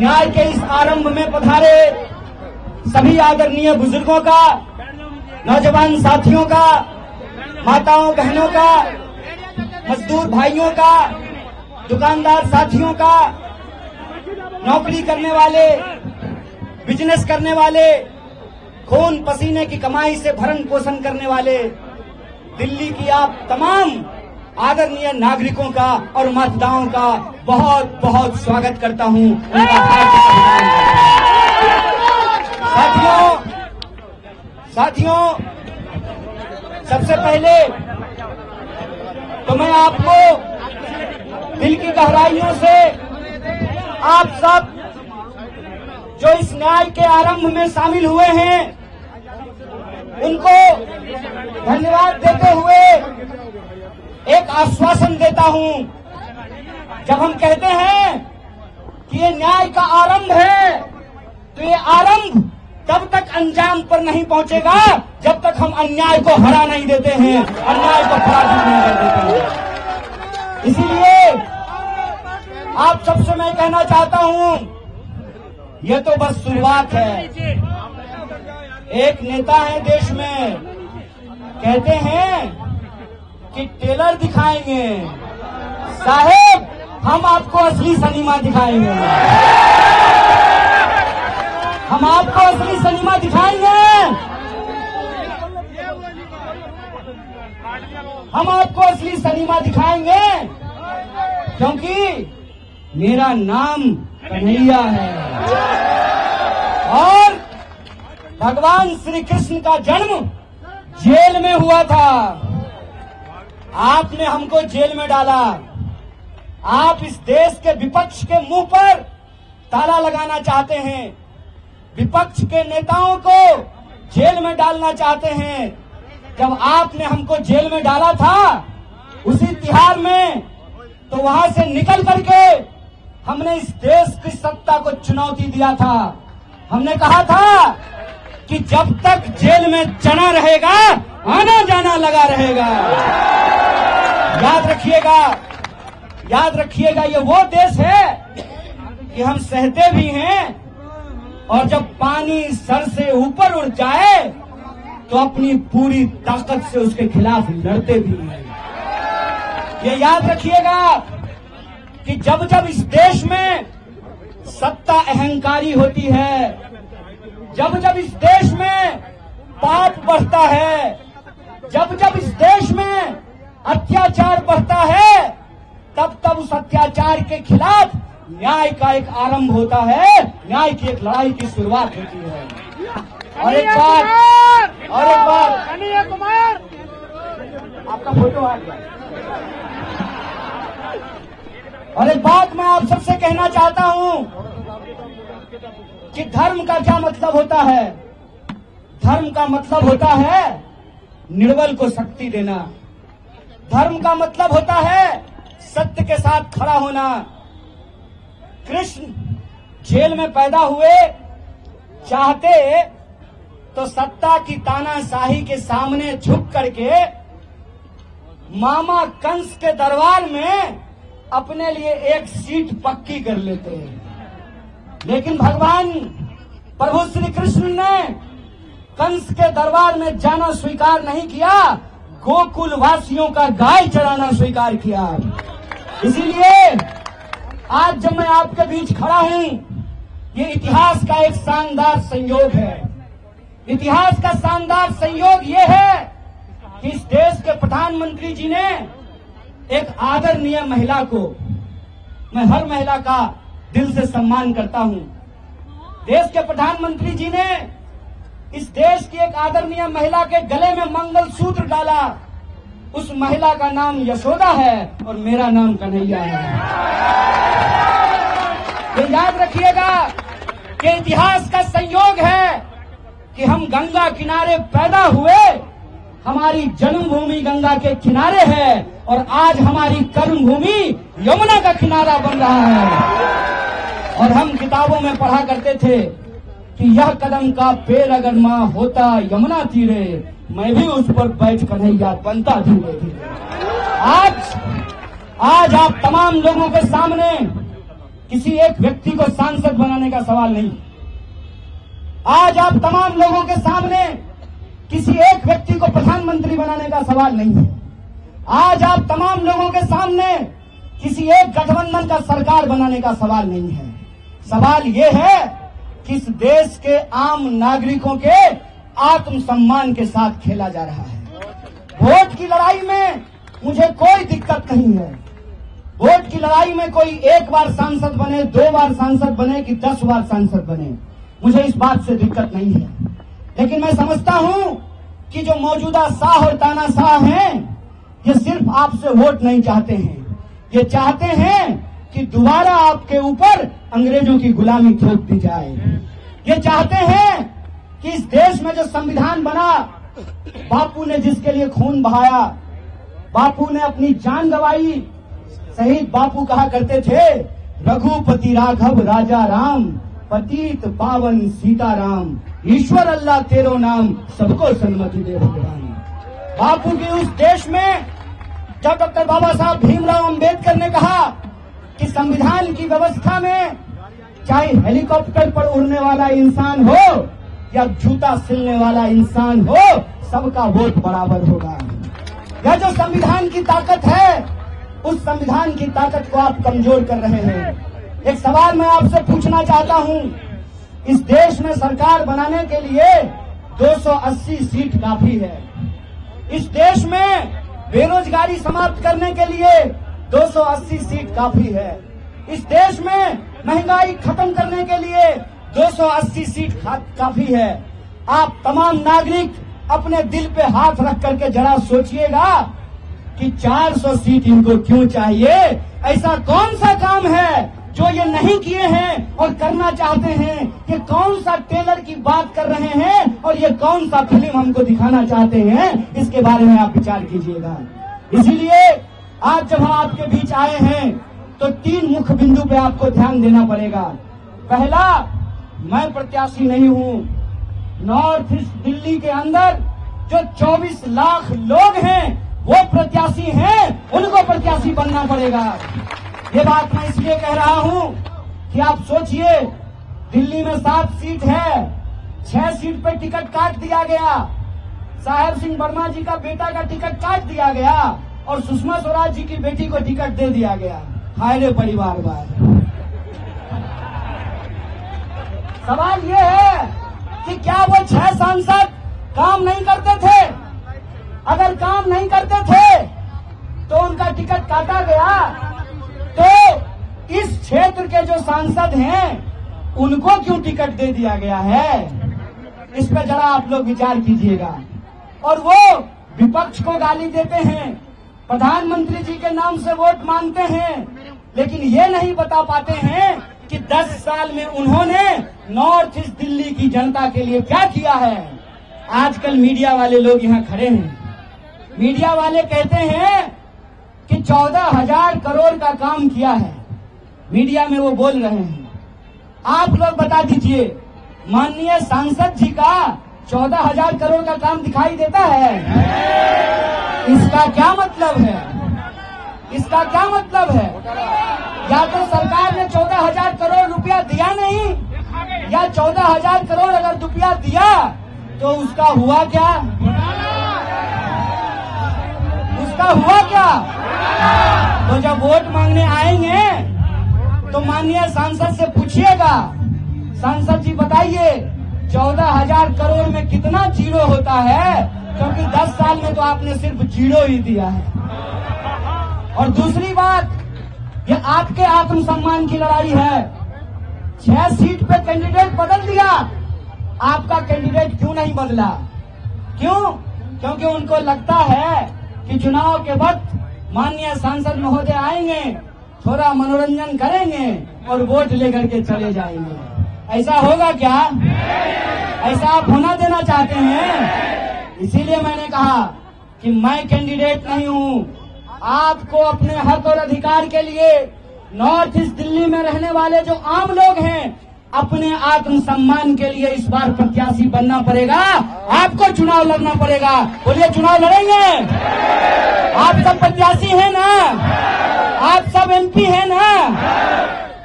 न्याय के इस आरंभ में पधारे सभी आदरणीय बुजुर्गों का, नौजवान साथियों का, माताओं बहनों का, मजदूर भाइयों का, दुकानदार साथियों का, नौकरी करने वाले, बिजनेस करने वाले, खून पसीने की कमाई से भरण पोषण करने वाले दिल्ली की आप तमाम आदरणीय नागरिकों का और मतदाताओं का बहुत बहुत स्वागत करता हूं। साथियों, सबसे पहले तो मैं आपको दिल की गहराइयों से आप सब जो इस न्याय के आरंभ में शामिल हुए हैं उनको धन्यवाद देते हुए एक आश्वासन देता हूं। जब हम कहते हैं कि ये न्याय का आरंभ है तो ये आरंभ तब तक अंजाम पर नहीं पहुंचेगा जब तक हम अन्याय को हरा नहीं देते हैं, अन्याय को पराजित नहीं कर देते हैं। इसीलिए आप सबसे मैं कहना चाहता हूं, ये तो बस शुरुआत है। एक नेता है देश में, कहते हैं कि टेलर दिखाएंगे, साहेब हम आपको असली सिनेमा दिखाएंगे, हम आपको असली सिनेमा दिखाएंगे, हम आपको असली सिनेमा दिखाएंगे, क्योंकि मेरा नाम कन्हैया है और भगवान श्री कृष्ण का जन्म जेल में हुआ था। आपने हमको जेल में डाला। आप इस देश के विपक्ष के मुंह पर ताला लगाना चाहते हैं, विपक्ष के नेताओं को जेल में डालना चाहते हैं। जब आपने हमको जेल में डाला था उसी तिहार में, तो वहां से निकल करके हमने इस देश की सत्ता को चुनौती दिया था। हमने कहा था कि जब तक जेल में चना रहेगा आना जाना लगा रहेगा। याद रखिएगा ये वो देश है कि हम सहते भी हैं और जब पानी सर से ऊपर उड़ जाए तो अपनी पूरी ताकत से उसके खिलाफ लड़ते भी हैं। ये याद रखिएगा कि जब जब इस देश में सत्ता अहंकारी होती है, जब जब इस देश में पाप बढ़ता है, जब जब इस देश में अत्याचार बढ़ता है, तब तब उस अत्याचार के खिलाफ न्याय का एक आरंभ होता है, न्याय की एक लड़ाई की शुरुआत होती है। और एक बात कन्हैया कुमार, आपका फोटो आ गया। और एक बात मैं आप सबसे कहना चाहता हूं कि धर्म का क्या मतलब होता है। धर्म का मतलब होता है निर्बल को शक्ति देना। धर्म का मतलब होता है सत्य के साथ खड़ा होना। कृष्ण जेल में पैदा हुए, चाहते तो सत्ता की तानाशाही के सामने झुक करके मामा कंस के दरबार में अपने लिए एक सीट पक्की कर लेते हैं। लेकिन भगवान प्रभु श्री कृष्ण ने कंस के दरबार में जाना स्वीकार नहीं किया, गोकुल वासियों का गाय चराना स्वीकार किया। इसीलिए आज जब मैं आपके बीच खड़ा हूं, ये इतिहास का एक शानदार संयोग है। इतिहास का शानदार संयोग ये है कि इस देश के प्रधानमंत्री जी ने एक आदरणीय महिला को, मैं हर महिला का दिल से सम्मान करता हूं, देश के प्रधानमंत्री जी ने इस देश की एक आदरणीय महिला के गले में मंगलसूत्र डाला। उस महिला का नाम यशोदा है और मेरा नाम कन्हैया है। ये याद रखिएगा कि इतिहास का संयोग है कि हम गंगा किनारे पैदा हुए, हमारी जन्मभूमि गंगा के किनारे है और आज हमारी कर्मभूमि यमुना का किनारा बन रहा है। और हम किताबों में पढ़ा करते थे कि यह कदम का पेड़ अगर माँ होता यमुना तीरे, मैं भी उस पर बैठ कन्हैया बनता धीरे धीरे। आज आप तमाम लोगों के सामने किसी एक व्यक्ति को सांसद बनाना का सवाल नहीं। आज आप तमाम लोगों के सामने किसी एक व्यक्ति को प्रधानमंत्री बनाने का सवाल नहीं है। आज आप तमाम लोगों के सामने किसी एक गठबंधन का सरकार बनाने का सवाल नहीं है। सवाल ये है कि इस देश के आम नागरिकों के आत्मसम्मान के साथ खेला जा रहा है। वोट की लड़ाई में मुझे कोई दिक्कत नहीं है। वोट की लड़ाई में कोई एक बार सांसद बने, 2 बार सांसद बने कि 10 बार सांसद बने, मुझे इस बात से दिक्कत नहीं है। लेकिन मैं समझता हूं कि जो मौजूदा शाह और तानाशाह हैं, ये सिर्फ आपसे वोट नहीं चाहते हैं, ये चाहते हैं कि दोबारा आपके ऊपर अंग्रेजों की गुलामी थोप दी जाए। ये चाहते हैं कि इस देश में जो संविधान बना, बापू ने जिसके लिए खून बहाया, बापू ने अपनी जान गंवाई, शहीद बापू कहा करते थे, रघुपति राघव राजा राम, पतित पावन सीताराम, ईश्वर अल्लाह तेरो नाम, सबको सन्मति दे भगवान। बापू के उस देश में जब डॉक्टर बाबा साहब भीमराव अंबेडकर ने कहा कि संविधान की व्यवस्था में चाहे हेलीकॉप्टर पर उड़ने वाला इंसान हो या जूता सिलने वाला इंसान हो, सबका वोट बराबर होगा। यह जो संविधान की ताकत है, उस संविधान की ताकत को आप कमजोर कर रहे हैं। एक सवाल मैं आपसे पूछना चाहता हूं, इस देश में सरकार बनाने के लिए 280 सीट काफी है। इस देश में बेरोजगारी समाप्त करने के लिए 280 सीट काफी है। इस देश में महंगाई खत्म करने के लिए 280 सीट काफी है। आप तमाम नागरिक अपने दिल पे हाथ रख करके जरा सोचिएगा कि 400 सीट इनको क्यों चाहिए। ऐसा कौन सा काम है जो ये नहीं किए हैं और करना चाहते हैं? ये कौन सा टेलर की बात कर रहे हैं और ये कौन सा फिल्म हमको दिखाना चाहते हैं? इसके बारे में आप विचार कीजिएगा। इसीलिए आज जब हम आपके बीच आए हैं तो 3 मुख्य बिंदु पे आपको ध्यान देना पड़ेगा। पहला, मैं प्रत्याशी नहीं हूं। नॉर्थ ईस्ट दिल्ली के अंदर जो 24 लाख लोग हैं वो प्रत्याशी हैं, उनको प्रत्याशी बनना पड़ेगा। ये बात मैं इसलिए कह रहा हूं कि आप सोचिए, दिल्ली में 7 सीट है, 6 सीट पे टिकट काट दिया गया। साहेब सिंह वर्मा जी का बेटा का टिकट काट दिया गया और सुषमा स्वराज जी की बेटी को टिकट दे दिया गया। हाय रे परिवारवाद। सवाल ये है कि क्या वो 6 सांसद काम नहीं करते थे? अगर काम नहीं करते थे तो उनका टिकट काटा गया, तो इस क्षेत्र के जो सांसद हैं उनको क्यों टिकट दे दिया गया है? इस पर जरा आप लोग विचार कीजिएगा। और वो विपक्ष को गाली देते हैं, प्रधानमंत्री जी के नाम से वोट मांगते हैं, लेकिन ये नहीं बता पाते हैं कि 10 साल में उन्होंने नॉर्थ ईस्ट दिल्ली की जनता के लिए क्या किया है। आजकल मीडिया वाले लोग यहाँ खड़े हैं, मीडिया वाले कहते हैं कि 14,000 करोड़ का काम किया है। मीडिया में वो बोल रहे हैं। आप लोग बता दीजिए, माननीय सांसद जी का 14,000 करोड़ का काम दिखाई देता है? इसका क्या मतलब है? इसका क्या मतलब है? या तो सरकार ने 14,000 करोड़ रुपया दिया नहीं, या 14,000 करोड़ अगर रुपया दिया तो उसका हुआ क्या? उसका हुआ क्या? तो जब वोट मांगने आएंगे तो माननीय सांसद से पूछिएगा, सांसद जी बताइए 14,000 करोड़ में कितना जीरो होता है? क्योंकि 10 साल में तो आपने सिर्फ जीरो ही दिया है। और दूसरी बात, ये आपके आत्मसम्मान की लड़ाई है। 6 सीट पे कैंडिडेट बदल दिया, आपका कैंडिडेट क्यों नहीं बदला? क्यों? क्योंकि उनको लगता है कि चुनाव के वक्त माननीय सांसद महोदय आएंगे, थोड़ा मनोरंजन करेंगे और वोट लेकर के चले जाएंगे। ऐसा होगा क्या? ऐसा आप होना देना चाहते हैं? इसीलिए मैंने कहा कि मैं कैंडिडेट नहीं हूं। आपको अपने हक और अधिकार के लिए नॉर्थ ईस्ट दिल्ली में रहने वाले जो आम लोग हैं, अपने आत्मसम्मान के लिए इस बार प्रत्याशी बनना पड़ेगा। आपको चुनाव लड़ना पड़ेगा। बोलिए, चुनाव लड़ेंगे? आप सब प्रत्याशी हैं ना? आप सब एमपी हैं ना?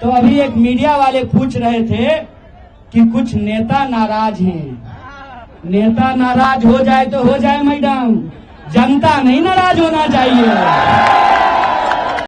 तो अभी एक मीडिया वाले पूछ रहे थे कि कुछ नेता नाराज हैं। नेता नाराज हो जाए तो हो जाए मैडम, जनता नहीं नाराज होना चाहिए।